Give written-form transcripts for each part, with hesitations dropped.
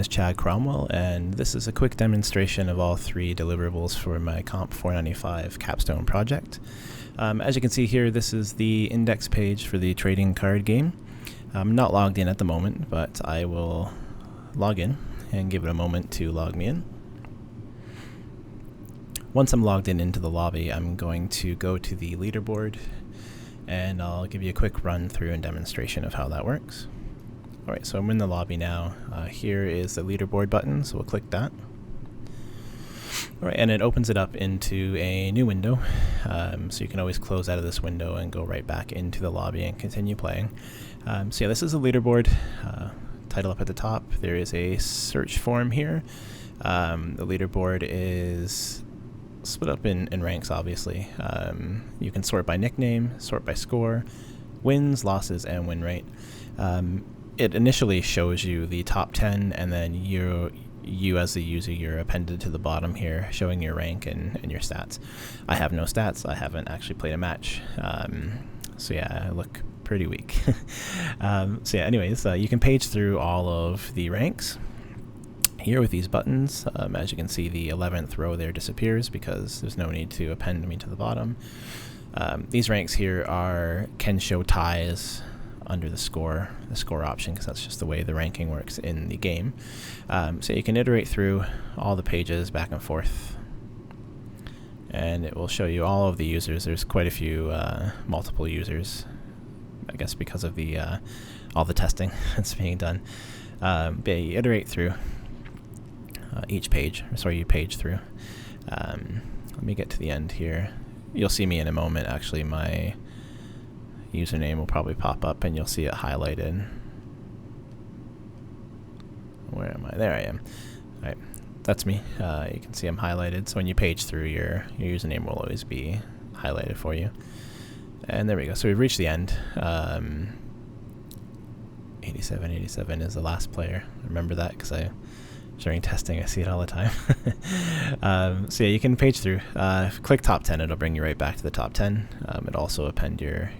Is Chad Cromwell, and this is a quick demonstration of all three deliverables for my Comp 495 capstone project. As you can see here, this is the index page for the trading card game. I'm not logged in at the moment, but I will log in and give it a moment to log me in. Once I'm logged in into the lobby, I'm going to go to the leaderboard, and I'll give you a quick run through and demonstration of how that works. Alright, so I'm in the lobby now. Here is the leaderboard button, so we'll click that. Alright, and it opens it up into a new window, so you can always close out of this window and go right back into the lobby and continue playing. So yeah, this is a leaderboard. Title up at the top. There is a search form here. The leaderboard is split up in ranks, obviously. You can sort by nickname, sort by score, wins, losses, and win rate. It initially shows you the top 10, and then you as the user, you're appended to the bottom here, showing your rank and your stats. I have no stats. I haven't actually played a match. So yeah, I look pretty weak. So yeah, anyways, you can page through all of the ranks here with these buttons. As you can see, the 11th row there disappears because there's no need to append me to the bottom. These ranks here can show ties under the score option, because that's just the way the ranking works in the game. So you can iterate through all the pages back and forth, and it will show you all of the users. There's quite a few multiple users, I guess because of the all the testing that's being done. But yeah, you iterate through each page, you page through. Let me get to the end here. You'll see me in a moment. Actually, my username will probably pop up and you'll see it highlighted. Where am I? There I am. Alright, that's me. You can see I'm highlighted, so when you page through, your username will always be highlighted for you. And there we go. So we've reached the end. 87 is the last player. Remember that because during testing I see it all the time. So yeah, you can page through. Click top 10, it'll bring you right back to the top 10. It'll also append your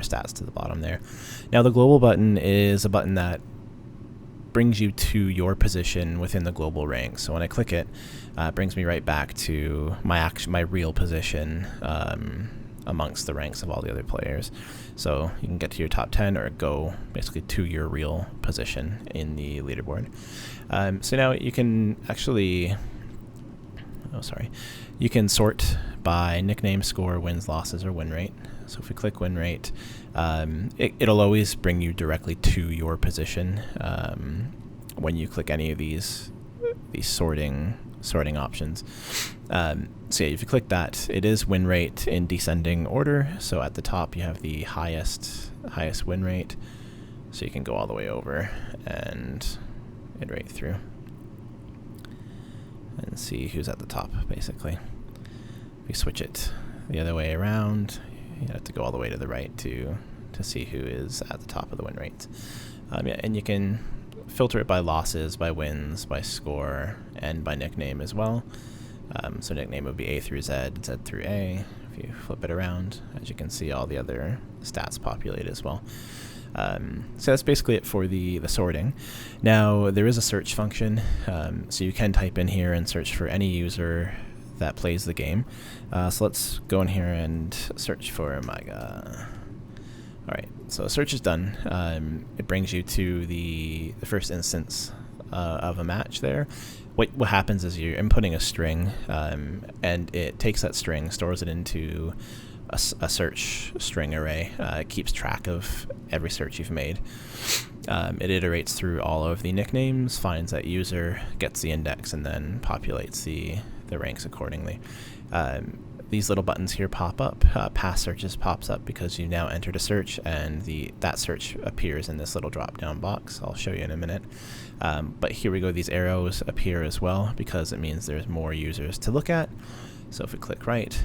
stats to the bottom there. Now the global button is a button that brings you to your position within the global rank. So when I click it, it brings me right back to my real position amongst the ranks of all the other players. So you can get to your top 10 or go basically to your real position in the leaderboard. So now you can actually, you can sort by nickname, score, wins, losses, or win rate. So if we click win rate, it'll always bring you directly to your position when you click any of these sorting options. So yeah, if you click that, it is win rate in descending order. So at the top you have the highest win rate. So you can go all the way over and iterate through and see who's at the top, basically. If we switch it the other way around, you have to go all the way to the right to see who is at the top of the win rate. Yeah, and you can filter it by losses, by wins, by score, and by nickname as well. So nickname would be A through Z, Z through A. If you flip it around, as you can see, all the other stats populate as well. So that's basically it for the sorting. Now there is a search function, so you can type in here and search for any user that plays the game. So let's go in here and search for Maiga. Alright, so search is done. It brings you to the first instance of a match there. What happens is you're inputting a string, and it takes that string, stores it into a search string array. It keeps track of every search you've made. It iterates through all of the nicknames, finds that user, gets the index, and then populates the ranks accordingly. These little buttons here pop up. Past searches pops up because you now entered a search, and that search appears in this little drop-down box. I'll show you in a minute. But here we go. These arrows appear as well because it means there's more users to look at. So if we click right,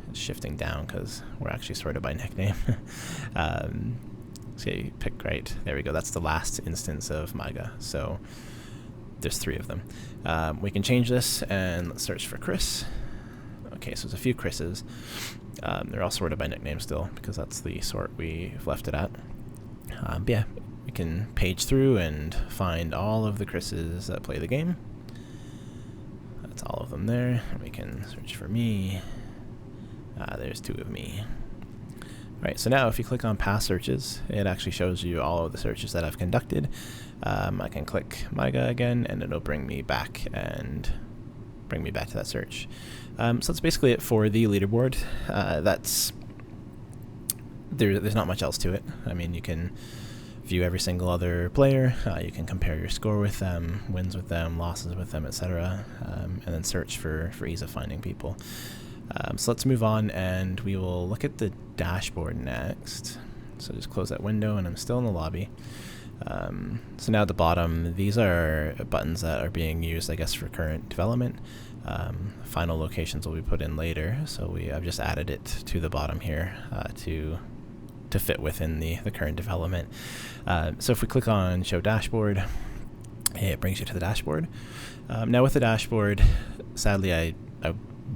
it's shifting down because we're actually sorted by nickname. So you pick right. There we go. That's the last instance of Maiga. So there's 3 of them. We can change this and let's search for Chris. Okay, so there's a few Chris's. They're all sorted by nickname still because that's the sort we've left it at. But yeah, we can page through and find all of the Chris's that play the game. That's all of them there. We can search for me. There's 2 of me. Right, so now if you click on past searches, it actually shows you all of the searches that I've conducted. I can click MIGA again, and it'll bring me back to that search. So that's basically it for the leaderboard. There's not much else to it. I mean, you can view every single other player. You can compare your score with them, wins with them, losses with them, etc., and then search for ease of finding people. So let's move on, and we will look at the dashboard next. So just close that window, and I'm still in the lobby. So now at the bottom, these are buttons that are being used, I guess, for current development. Final locations will be put in later, so I've just added it to the bottom here to fit within the current development. So if we click on Show Dashboard, it brings you to the dashboard. Now with the dashboard, sadly I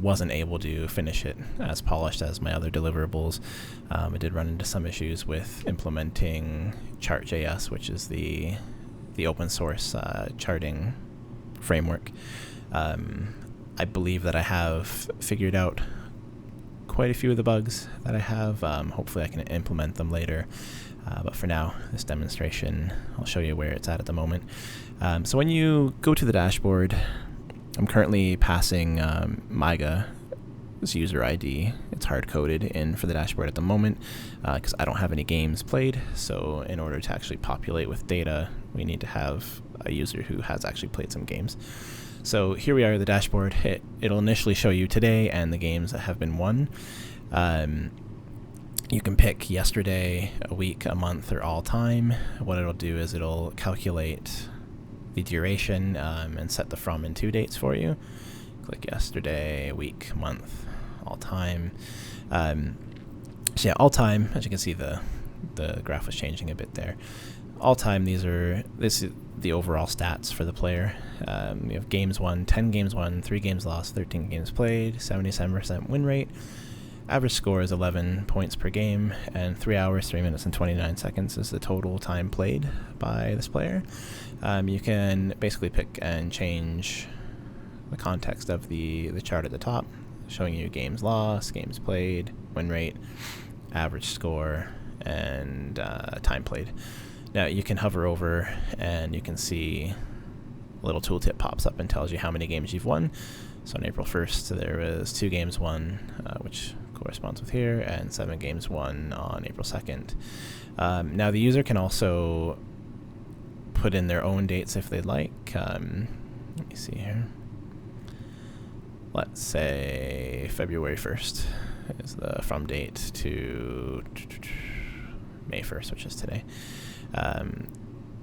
wasn't able to finish it as polished as my other deliverables. I did run into some issues with implementing Chart.js, which is the open source charting framework. I believe that I have figured out quite a few of the bugs that I have. Hopefully I can implement them later. But for now, this demonstration, I'll show you where it's at the moment. So when you go to the dashboard, I'm currently passing MIGA's user ID. It's hard-coded in for the dashboard at the moment because I don't have any games played. So in order to actually populate with data, we need to have a user who has actually played some games. So here we are, the dashboard. It'll initially show you today and the games that have been won. You can pick yesterday, a week, a month, or all time. What it'll do is it'll calculate the duration and set the from and to dates for you. Click yesterday, week, month, all time. So yeah, all time, as you can see, the graph was changing a bit there. All time, this is the overall stats for the player. We have games won, 10 games won, 3 games lost, 13 games played, 77% win rate. Average score is 11 points per game, and 3 hours, 3 minutes, and 29 seconds is the total time played by this player. You can basically pick and change the context of the chart at the top, showing you games lost, games played, win rate, average score, and time played. Now you can hover over and you can see a little tooltip pops up and tells you how many games you've won. So on April 1st, there was 2 games won, which corresponds with here, and 7 games won on April 2nd. Now the user can also put in their own dates if they'd like. Let me see here. Let's say February 1st is the from date to May 1st, which is today.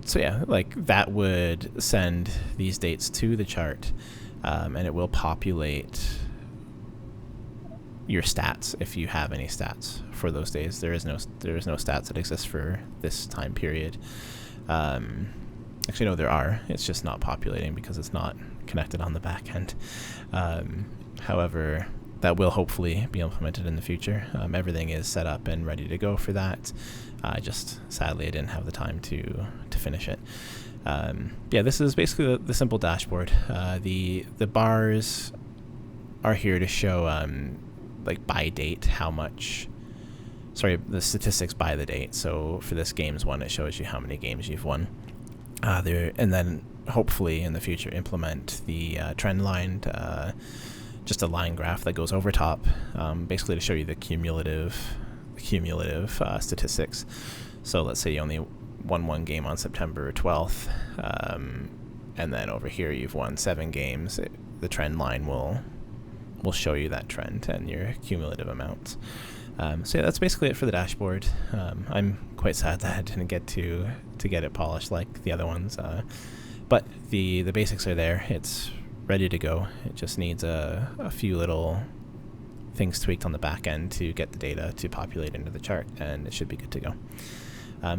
So yeah, like that would send these dates to the chart, and it will populate your stats if you have any stats for those days. There is no stats that exist for this time period. Actually, no, there are. It's just not populating because it's not connected on the back end. However, that will hopefully be implemented in the future. Everything is set up and ready to go for that. Just sadly, I didn't have the time to finish it. Yeah, this is basically the simple dashboard. The bars are here to show like by date the statistics by the date. So for this games one, it shows you how many games you've won. And then hopefully in the future implement the trend line, just a line graph that goes over top, basically to show you the cumulative statistics. So let's say you only won 1 game on September 12th, and then over here you've won 7 games. The trend line will show you that trend and your cumulative amounts. So yeah, that's basically it for the dashboard. I'm quite sad that I didn't get to get it polished like the other ones, but the basics are there. It's ready to go. It just needs a few little things tweaked on the back end to get the data to populate into the chart, and it should be good to go.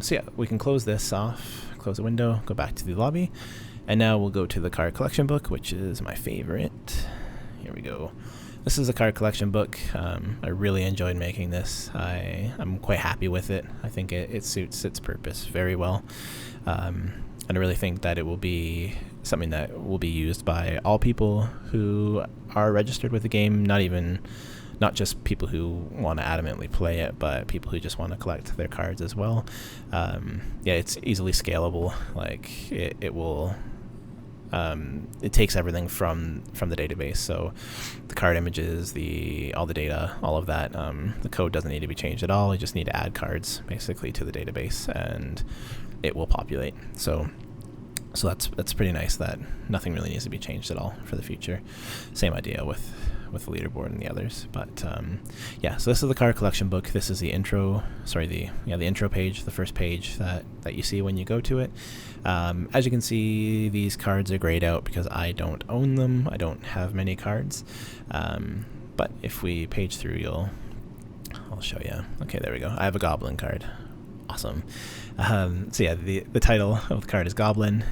So yeah, we can close this off, close the window, go back to the lobby, and now we'll go to the card collection book, which is my favorite. Here we go. this is a card collection book. I really enjoyed making this. I'm quite happy with it. I think it suits its purpose very well. And I really think that it will be something that will be used by all people who are registered with the game, not just people who want to adamantly play it, but people who just want to collect their cards as well. Yeah, it's easily scalable. Like it will. It takes everything from the database, so the card images, all the data, all of that. The code doesn't need to be changed at all. You just need to add cards basically to the database, and it will populate. So that's pretty nice that nothing really needs to be changed at all for the future. Same idea with the leaderboard and the others. But yeah, so this is the card collection book. This is the intro. Sorry, the intro page, the first page that you see when you go to it. As you can see, these cards are grayed out because I don't own them. I don't have many cards. But if we page through, I'll show you. Okay, there we go. I have a Goblin card. Awesome. So yeah, the title of the card is Goblin.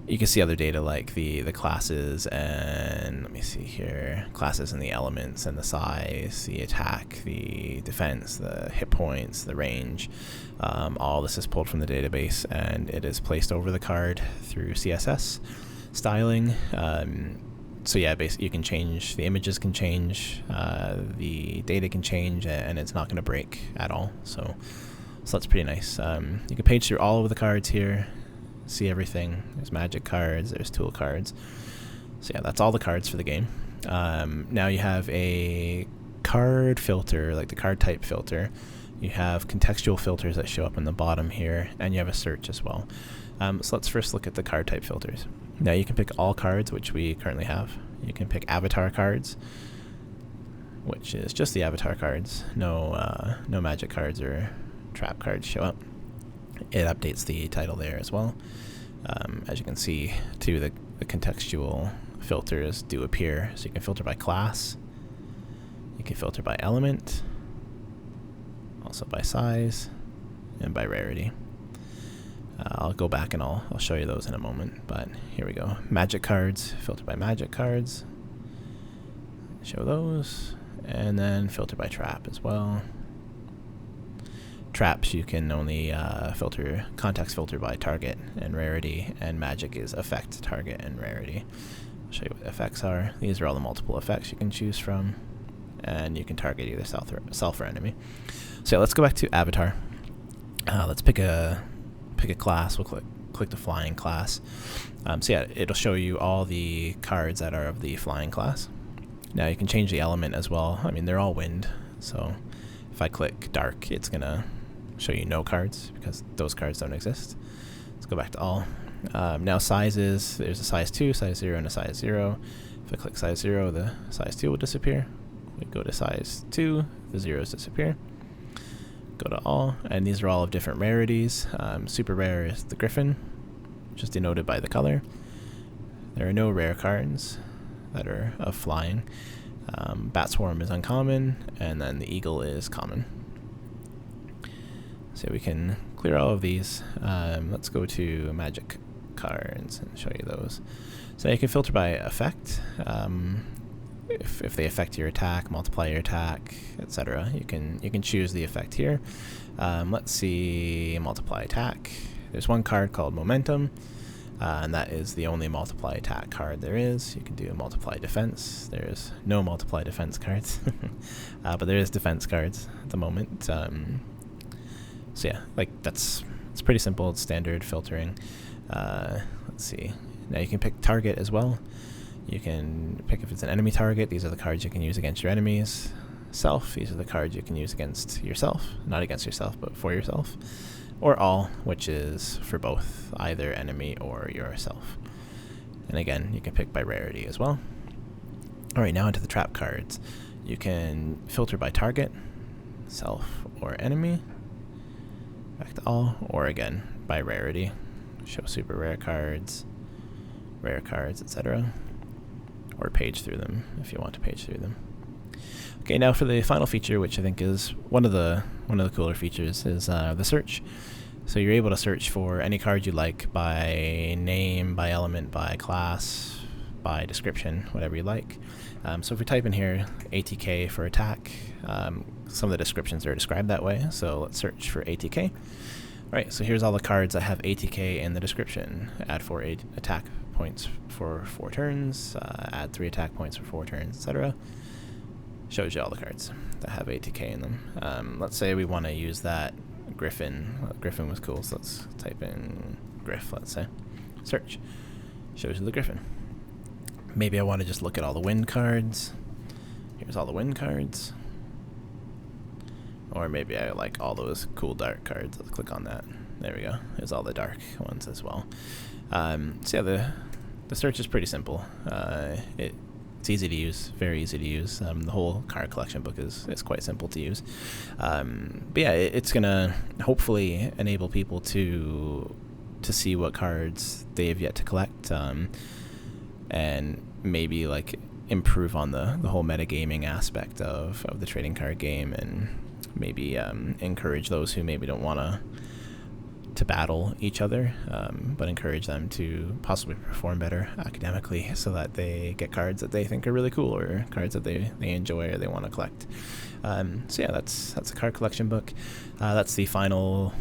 You can see other data like the classes, and let me see here, classes and the elements and the size, the attack, the defense, the hit points, the range. All this is pulled from the database, and it is placed over the card through CSS styling. So yeah, basically you can change, the images can change, the data can change, and it's not going to break at all. So that's pretty nice. You can page through all of the cards here, see everything. There's magic cards, there's tool cards. So yeah, that's all the cards for the game. Now you have a card filter, like the card type filter. You have contextual filters that show up in the bottom here, and you have a search as well. So let's first look at the card type filters. Now you can pick all cards, which we currently have. You can pick avatar cards, which is just the avatar cards. No magic cards or trap cards show up. It updates the title there as well. As you can see, too, the contextual filters do appear. So you can filter by class, you can filter by element, also by size, and by rarity. I'll go back and I'll show you those in a moment, but here we go. Magic cards, filter by magic cards, show those, and then filter by trap as well. Traps, you can only context filter by target and rarity, and magic is effect, target, and rarity. I'll show you what effects are. These are all the multiple effects you can choose from, and you can target either self or enemy. So yeah, let's go back to avatar. Let's pick a class. We'll click the flying class. So yeah, it'll show you all the cards that are of the flying class. Now you can change the element as well. I mean, they're all wind, so if I click dark, it's gonna show you no cards because those cards don't exist. Let's go back to all. Now sizes, there's a size 2, size 0, and a size 0. If I click size 0, the size 2 will disappear. We go to size 2, the zeros disappear. Go to all, and these are all of different rarities. Super rare is the Griffin, which is denoted by the color. There are no rare cards that are of flying. Bat Swarm is uncommon, and then the Eagle is common. So we can clear all of these. Let's go to magic cards and show you those. So you can filter by effect. If they affect your attack, multiply your attack, etc. You can choose the effect here. Let's see, multiply attack. There's one card called Momentum, and that is the only multiply attack card there is. You can do multiply defense. There's no multiply defense cards, but there is defense cards at the moment. So yeah, it's pretty simple. It's standard filtering. Let's see. Now you can pick target as well. You can pick if it's an enemy target. These are the cards you can use against your enemies. Self, these are the cards you can use against yourself. Not against yourself, but for yourself. Or all, which is for both, either enemy or yourself. And again, you can pick by rarity as well. Alright, now into the trap cards. You can filter by target, self, or enemy. Back to all, or again, by rarity. Show super rare cards, etc. Or page through them if you want to page through them. Okay, now for the final feature, which I think is one of the cooler features, is the search. So you're able to search for any card you like by name, by element, by class, by description, whatever you like. So if we type in here ATK for attack, some of the descriptions are described that way, so let's search for ATK. Alright, so here's all the cards that have ATK in the description. Add 4 attack points for 4 turns, add 3 attack points for 4 turns, etc. Shows you all the cards that have ATK in them. Let's say we want to use that Griffin. Well, Griffin was cool, so let's type in Griff, let's say. Search. Shows you the Griffin. Maybe I want to just look at all the wind cards. Here's all the wind cards. Or maybe I like all those cool dark cards. Let's click on that. There we go. There's all the dark ones as well. So yeah, the search is pretty simple. It's easy to use, very easy to use. The whole card collection book is quite simple to use. But yeah, it's gonna hopefully enable people to see what cards they have yet to collect, and maybe like improve on the whole metagaming aspect of the trading card game, and maybe encourage those who maybe don't want to battle each other, but encourage them to possibly perform better academically so that they get cards that they think are really cool, or cards that they enjoy or they want to collect. So yeah, that's a card collection book. That's the final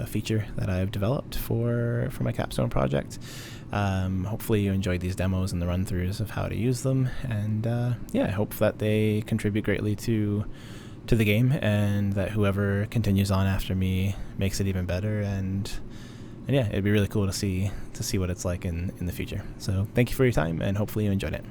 feature that I've developed for my capstone project. Hopefully you enjoyed these demos and the run-throughs of how to use them, and yeah, I hope that they contribute greatly to the game, and that whoever continues on after me makes it even better, and yeah, it'd be really cool to see what it's like in the future. So thank you for your time, and hopefully you enjoyed it.